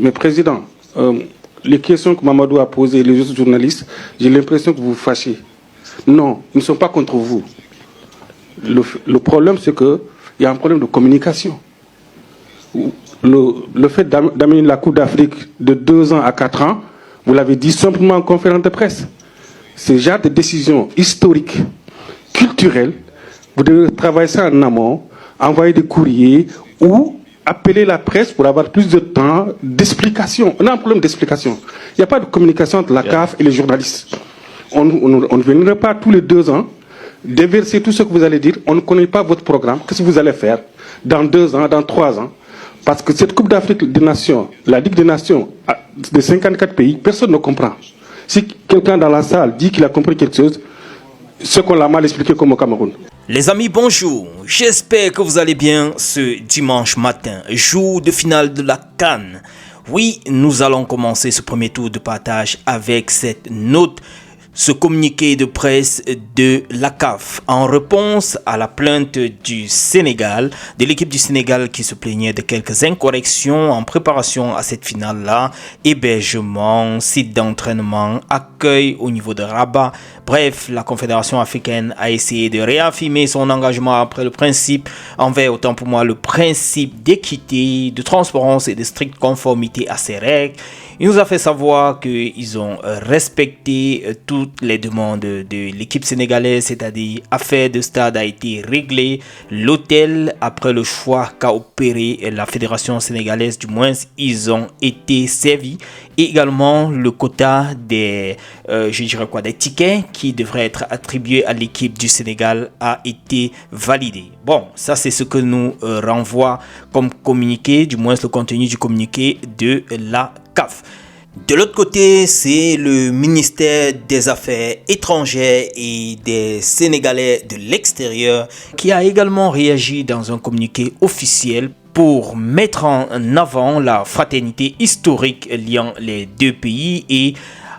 Mais président, les questions que Mamadou a posées et les autres journalistes, j'ai l'impression que vous vous fâchez. Non, ils ne sont pas contre vous. Le problème, c'est qu'il y a un problème de communication. Le fait d'amener la Coupe d'Afrique de 2 ans à 4 ans, vous l'avez dit simplement en conférence de presse. C'est genre de décision historique, culturelle. Vous devez travailler ça en amont, envoyer des courriers ou appeler la presse pour avoir plus de temps d'explication. On a un problème d'explication. Il n'y a pas de communication entre la CAF et les journalistes. On ne viendra pas tous les 2 ans déverser tout ce que vous allez dire. On ne connaît pas votre programme. Qu'est-ce que vous allez faire dans 2 ans, dans 3 ans? Parce que cette Coupe d'Afrique des Nations, la Ligue des Nations de 54 pays, personne ne comprend. Si quelqu'un dans la salle dit qu'il a compris quelque chose, c'est qu'on l'a mal expliqué comme au Cameroun. Les amis, bonjour. J'espère que vous allez bien ce dimanche matin, jour de finale de la CAN. Oui, nous allons commencer ce premier tour de partage avec cette note, ce communiqué de presse de la CAF en réponse à la plainte du Sénégal, de l'équipe du Sénégal qui se plaignait de quelques incorrections en préparation à cette finale-là, hébergement, site d'entraînement, accueil au niveau de Rabat. Bref, la Confédération africaine a essayé de réaffirmer son engagement après le principe, envers autant pour moi le principe d'équité, de transparence et de stricte conformité à ces règles. Il nous a fait savoir qu'ils ont respecté toutes les demandes de l'équipe sénégalaise, c'est-à-dire affaire de stade a été réglée, l'hôtel après le choix qu'a opéré la fédération sénégalaise, du moins ils ont été servis, et également le quota des tickets qui devraient être attribués à l'équipe du Sénégal a été validé. Bon, ça c'est ce que nous renvoie comme communiqué, du moins le contenu du communiqué de la CAF. De l'autre côté, c'est le ministère des Affaires étrangères et des Sénégalais de l'extérieur qui a également réagi dans un communiqué officiel pour mettre en avant la fraternité historique liant les deux pays et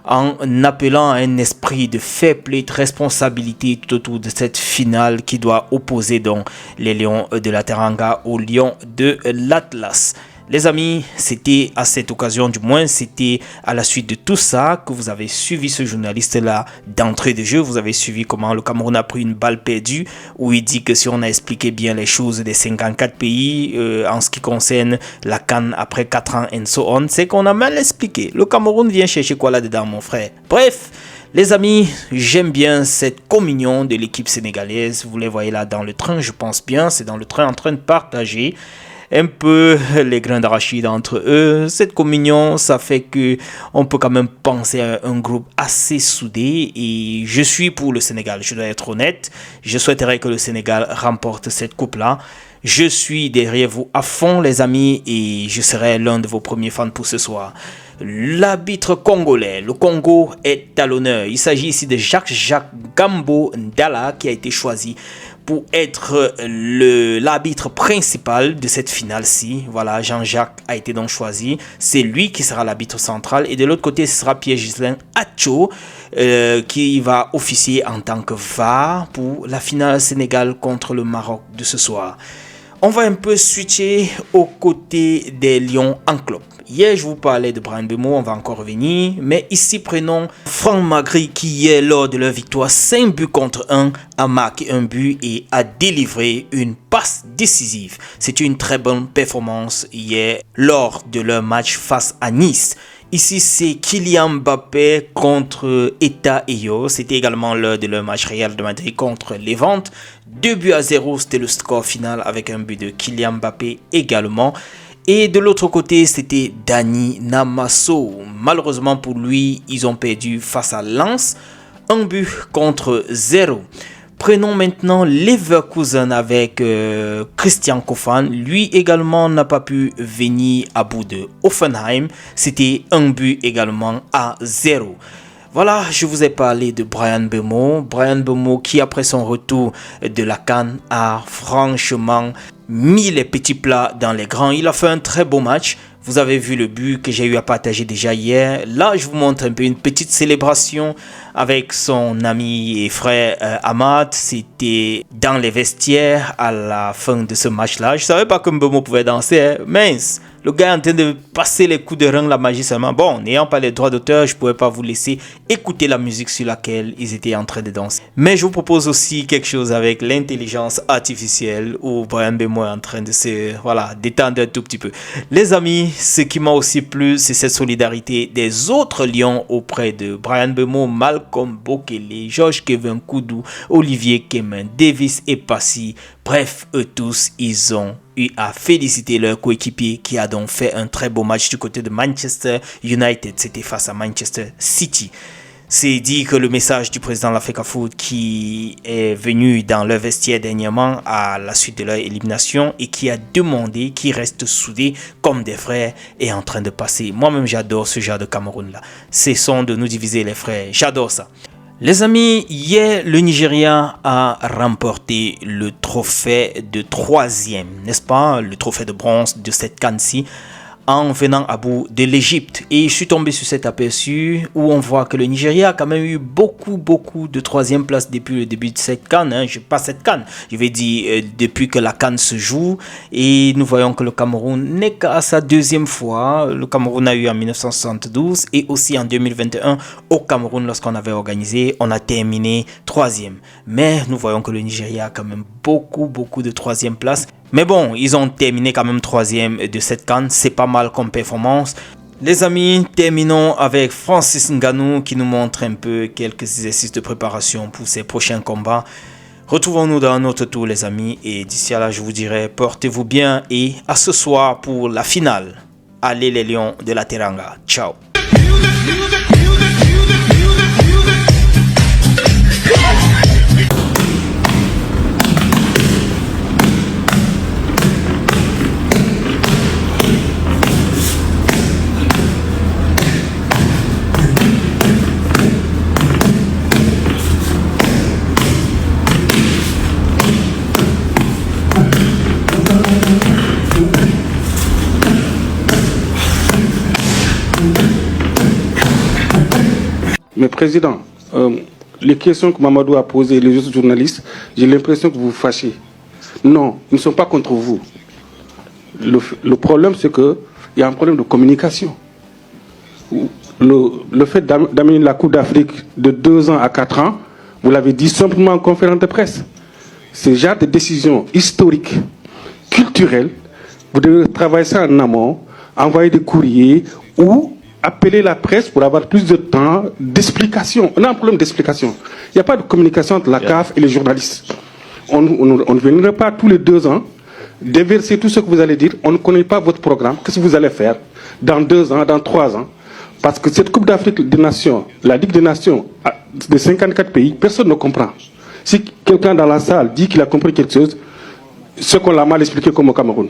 en appelant à un esprit de fair play, de responsabilité tout autour de cette finale qui doit opposer donc les Lions de la Teranga aux Lions de l'Atlas. Les amis, c'était à cette occasion, du moins c'était à la suite de tout ça que vous avez suivi ce journaliste-là d'entrée de jeu. Vous avez suivi comment le Cameroun a pris une balle perdue, où il dit que si on a expliqué bien les choses des 54 pays en ce qui concerne la CAN après 4 ans and so on, c'est qu'on a mal expliqué. Le Cameroun vient chercher quoi là-dedans, mon frère? Bref, les amis, j'aime bien cette communion de l'équipe sénégalaise. Vous les voyez là dans le train, je pense bien, c'est dans le train en train de partager un peu les grains d'arachide entre eux. Cette communion, ça fait que on peut quand même penser à un groupe assez soudé et je suis pour le Sénégal, je dois être honnête. Je souhaiterais que le Sénégal remporte cette coupe-là. Je suis derrière vous à fond les amis et je serai l'un de vos premiers fans pour ce soir. L'arbitre congolais, le Congo est à l'honneur. Il s'agit ici de Jacques Gambo Ndala qui a été choisi pour être l'arbitre principal de cette finale-ci. Voilà, Jean-Jacques a été donc choisi. C'est lui qui sera l'arbitre central. Et de l'autre côté, ce sera Pierre-Ghislain Acho qui va officier en tant que VAR pour la finale Sénégal contre le Maroc de ce soir. On va un peu switcher aux côtés des Lions en club. Hier, je vous parlais de Bryan Mbeumo, on va encore revenir. Mais ici, prenons Franck Magri qui, hier, lors de leur victoire 5-1, a marqué un but et a délivré une passe décisive. C'était une très bonne performance hier lors de leur match face à Nice. Ici, c'est Kylian Mbappé contre Eta Eyo. C'était également l'heure de leur match Real de Madrid contre Levante. 2-0, c'était le score final avec un but de Kylian Mbappé également. Et de l'autre côté, c'était Dani Namasso. Malheureusement pour lui, ils ont perdu face à Lens. 1-0. Prenons maintenant Leverkusen avec Christian Kofan. Lui également n'a pas pu venir à bout de Hoffenheim. C'était 1-0 également. Voilà, je vous ai parlé de Bryan Mbeumo. Bryan Mbeumo qui, après son retour de la CAN, a franchement mis les petits plats dans les grands. Il a fait un très beau match. Vous avez vu le but que j'ai eu à partager déjà hier. Là, je vous montre un peu une petite célébration avec son ami et frère Amad. C'était dans les vestiaires à la fin de ce match-là. Je ne savais pas que Mbeumo pouvait danser. Mince, Le gars est en train de passer les coups de rein, la magie seulement. Bon, n'ayant pas les droits d'auteur, je ne pouvais pas vous laisser écouter la musique sur laquelle ils étaient en train de danser. Mais je vous propose aussi quelque chose avec l'intelligence artificielle où Brian Bemo est en train de se détendre un tout petit peu. Les amis, ce qui m'a aussi plu, c'est cette solidarité des autres lions auprès de Brian Bemo, Malcolm Bokele, Georges Kevin Koudou, Olivier Kemen, Davis et Passy. Bref, eux tous, ils ont eu à féliciter leur coéquipier qui a donc fait un très beau match du côté de Manchester United. C'était face à Manchester City. C'est dit que le message du président de l'Africa Foot qui est venu dans leur vestiaire dernièrement à la suite de leur élimination et qui a demandé qu'ils restent soudés comme des frères est en train de passer. Moi-même, j'adore ce genre de Cameroun-là. Cessons de nous diviser les frères. J'adore ça. Les amis, hier, le Nigeria a remporté le trophée de 3e, n'est-ce pas? Le trophée de bronze de cette CAN-ci en venant à bout de l'Égypte. Et je suis tombé sur cet aperçu où on voit que le Nigeria a quand même eu beaucoup de 3e place depuis le début de cette CAN. Pas cette CAN, je vais dire depuis que la CAN se joue. Et nous voyons que le Cameroun n'est qu'à sa 2e fois. Le Cameroun a eu en 1972 et aussi en 2021 au Cameroun lorsqu'on avait organisé, on a terminé 3e. Mais nous voyons que le Nigeria a quand même beaucoup de 3e place. Mais bon, ils ont terminé quand même 3e de cette CAN. C'est pas mal comme performance. Les amis, terminons avec Francis Ngannou qui nous montre un peu quelques exercices de préparation pour ses prochains combats. Retrouvons-nous dans un autre tour les amis. Et d'ici à là, je vous dirai, portez-vous bien et à ce soir pour la finale. Allez les Lions de la Teranga. Ciao. Mais Président, les questions que Mamadou a posées, les autres journalistes, j'ai l'impression que vous vous fâchez. Non, ils ne sont pas contre vous. Le problème, c'est qu'il y a un problème de communication. Le fait d'amener la Coupe d'Afrique de 2 ans à 4 ans, vous l'avez dit simplement en conférence de presse. Ce genre de décision historique, culturelle, vous devez travailler ça en amont, envoyer des courriers ou appeler la presse pour avoir plus de temps d'explication. On a un problème d'explication. Il n'y a pas de communication entre la CAF et les journalistes. On ne viendrait pas tous les 2 ans déverser tout ce que vous allez dire. On ne connaît pas votre programme. Qu'est-ce que vous allez faire dans 2 ans, dans 3 ans? Parce que cette Coupe d'Afrique des Nations, la Ligue des Nations de 54 pays, personne ne comprend. Si quelqu'un dans la salle dit qu'il a compris quelque chose, c'est qu'on l'a mal expliqué comme au Cameroun.